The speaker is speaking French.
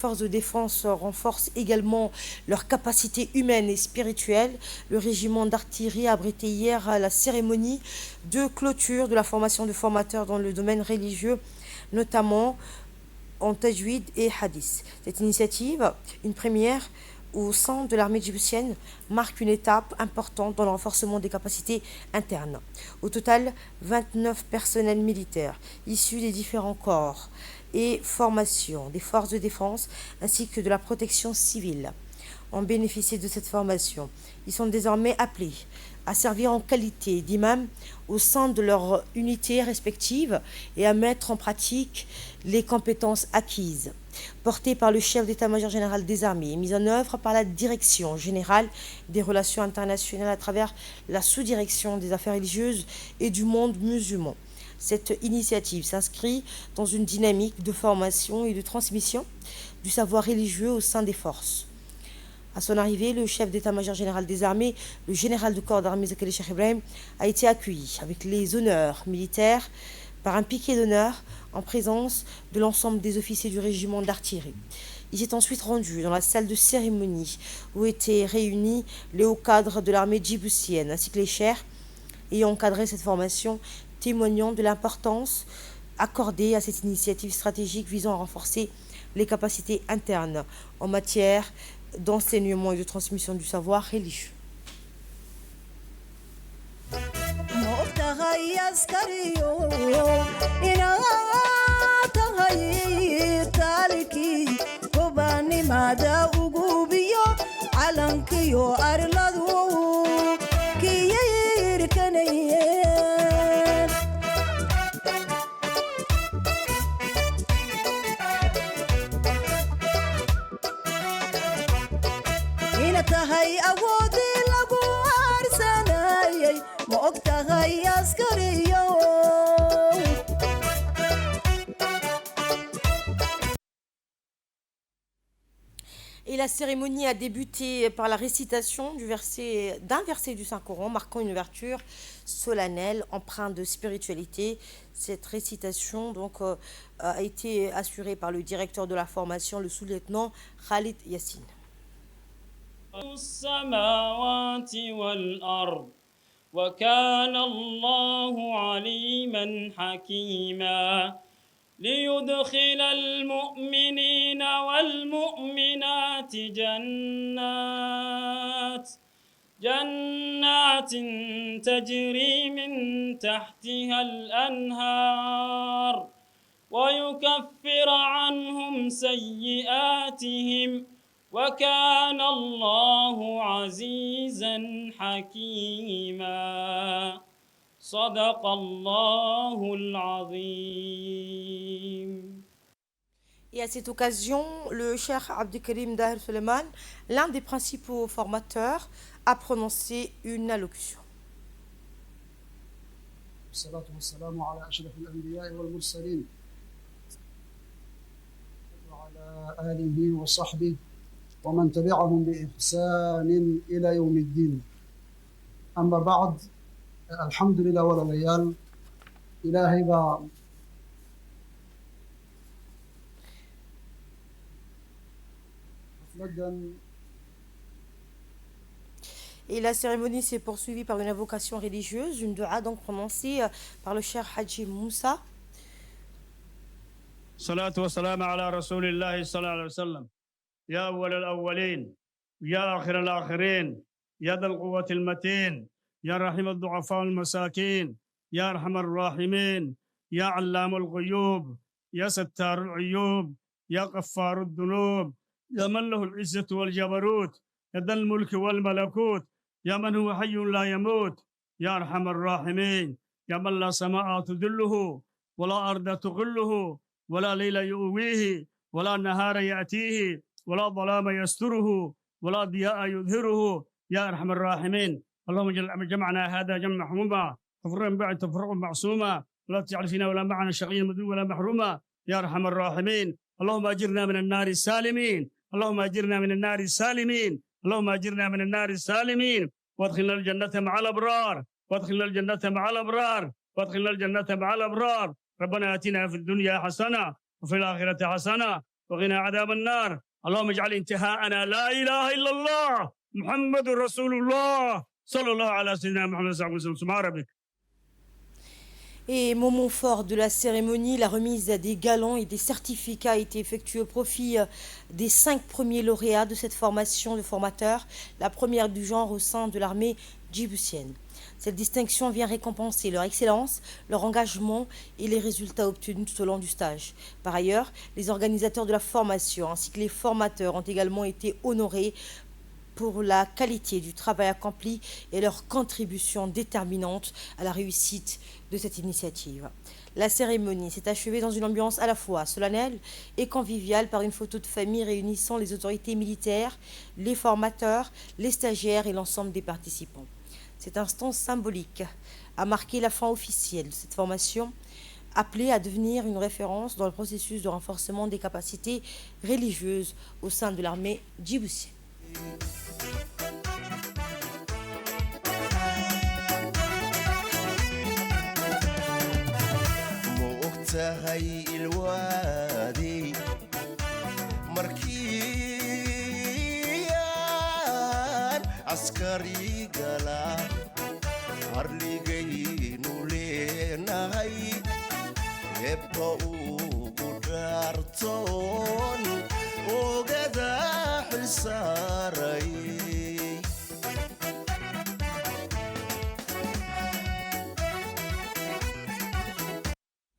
Forces de défense renforcent également leurs capacités humaines et spirituelles. Le régiment d'artillerie a abrité hier la cérémonie de clôture de la formation de formateurs dans le domaine religieux, notamment en tajwid et hadith. Cette initiative, une première au sein de l'armée djiboutienne, marque une étape importante dans le renforcement des capacités internes. Au total, 29 personnels militaires issus des différents corps et formations des forces de défense ainsi que de la protection civile ont bénéficié de cette formation. Ils sont désormais appelés à servir en qualité d'imams au sein de leur unité respective et à mettre en pratique les compétences acquises, portées par le chef d'état-major général des armées et mises en œuvre par la direction générale des relations internationales à travers la sous-direction des affaires religieuses et du monde musulman. Cette initiative s'inscrit dans une dynamique de formation et de transmission du savoir religieux au sein des forces. À son arrivée, le chef d'état-major général des armées, le général de corps d'armée Zakari Cheikh Ibrahim, a été accueilli avec les honneurs militaires par un piquet d'honneur en présence de l'ensemble des officiers du régiment d'artillerie. Il s'est ensuite rendu dans la salle de cérémonie où étaient réunis les hauts cadres de l'armée djiboutienne ainsi que les chers ayant encadré cette formation, témoignant de l'importance accordée à cette initiative stratégique visant à renforcer les capacités internes en matière d'enseignement et de transmission du savoir religieux. Et la cérémonie a débuté par la récitation d'un verset du Saint-Coran, marquant une ouverture solennelle, empreinte de spiritualité. Cette récitation a été assurée par le directeur de la formation, le sous-lieutenant Khalid Yassine. السماوات والأرض وكان الله عليما حكيما ليدخل المؤمنين والمؤمنات جنات تجري من تحتها الأنهار ويكفر عنهم سيئاتهم وكان الله عزيزا حكيما صدق الله العظيم. Et à cette occasion, le Cheikh Abdelkarim Daher Suleiman, l'un des principaux formateurs, a prononcé une allocution. والصلاة والسلام على أشرف الأنبياء والمرسلين وعلى آله وصحبه ومن تبعهم بإحسان إلى يوم الدين. أما بعد، الحمد لله والعيال إلهي با Et la cérémonie s'est poursuivie par une invocation religieuse, une dua donc prononcée par le Cheikh Haji Moussa. الصلاة والسلام على رسول الله صلى الله عليه وسلم يا أول الأولين يا آخر الآخرين يا ذا القوة المتين يا رحم الضعفاء والمساكين يا أرحم الراحمين يا علام الغيوب يا ستار العيوب يا غفار الذنوب يا من له العزة والجبروت يا ذا الملك والملكوت يا من هو حي لا يموت يا أرحم الراحمين يا من لا سماء تذله ولا أرض تغله ولا ليل يؤويه ولا نهار يأتيه ولا ظلام يستره ولا ضياء يظهره يا أرحم الراحمين. اللهم اجعل جمعنا هذا جمع محموما تفرقا بعد تفرقا معصوما ولا تجعل فينا ولا معنا شقيا مذموما ولا محروما يا أرحم الراحمين. اللهم أجرنا من النار السالمين اللهم أجرنا من النار السالمين اللهم أجرنا من النار السالمين وادخلنا الجنة مع الأبرار وادخلنا الجنة مع الأبرار وادخلنا الجنة مع الأبرار. ربنا آتنا في الدنيا حسنة وفي الآخرة حسنة وقنا عذاب النار. اللهم اجعل انتهاءنا لا إله إلا الله محمد رسول الله صلى الله على سيدنا محمد صلى الله عليه وسلم. سبحان ربك. Et moment fort de la cérémonie, la remise des galons et des certificats a été effectuée au profit des 5 premiers lauréats de cette formation de formateurs, la première du genre au sein de l'armée djiboutienne. Cette distinction vient récompenser leur excellence, leur engagement et les résultats obtenus tout au long du stage. Par ailleurs, les organisateurs de la formation ainsi que les formateurs ont également été honorés pour la qualité du travail accompli et leur contribution déterminante à la réussite de cette initiative. La cérémonie s'est achevée dans une ambiance à la fois solennelle et conviviale par une photo de famille réunissant les autorités militaires, les formateurs, les stagiaires et l'ensemble des participants. Cet instant symbolique a marqué la fin officielle de cette formation, appelée à devenir une référence dans le processus de renforcement des capacités religieuses au sein de l'armée djiboutienne. مؤتهي الوادي مركيان عسكري قلا هرليقين وليناي يبقوا قدرتون وقدا حساري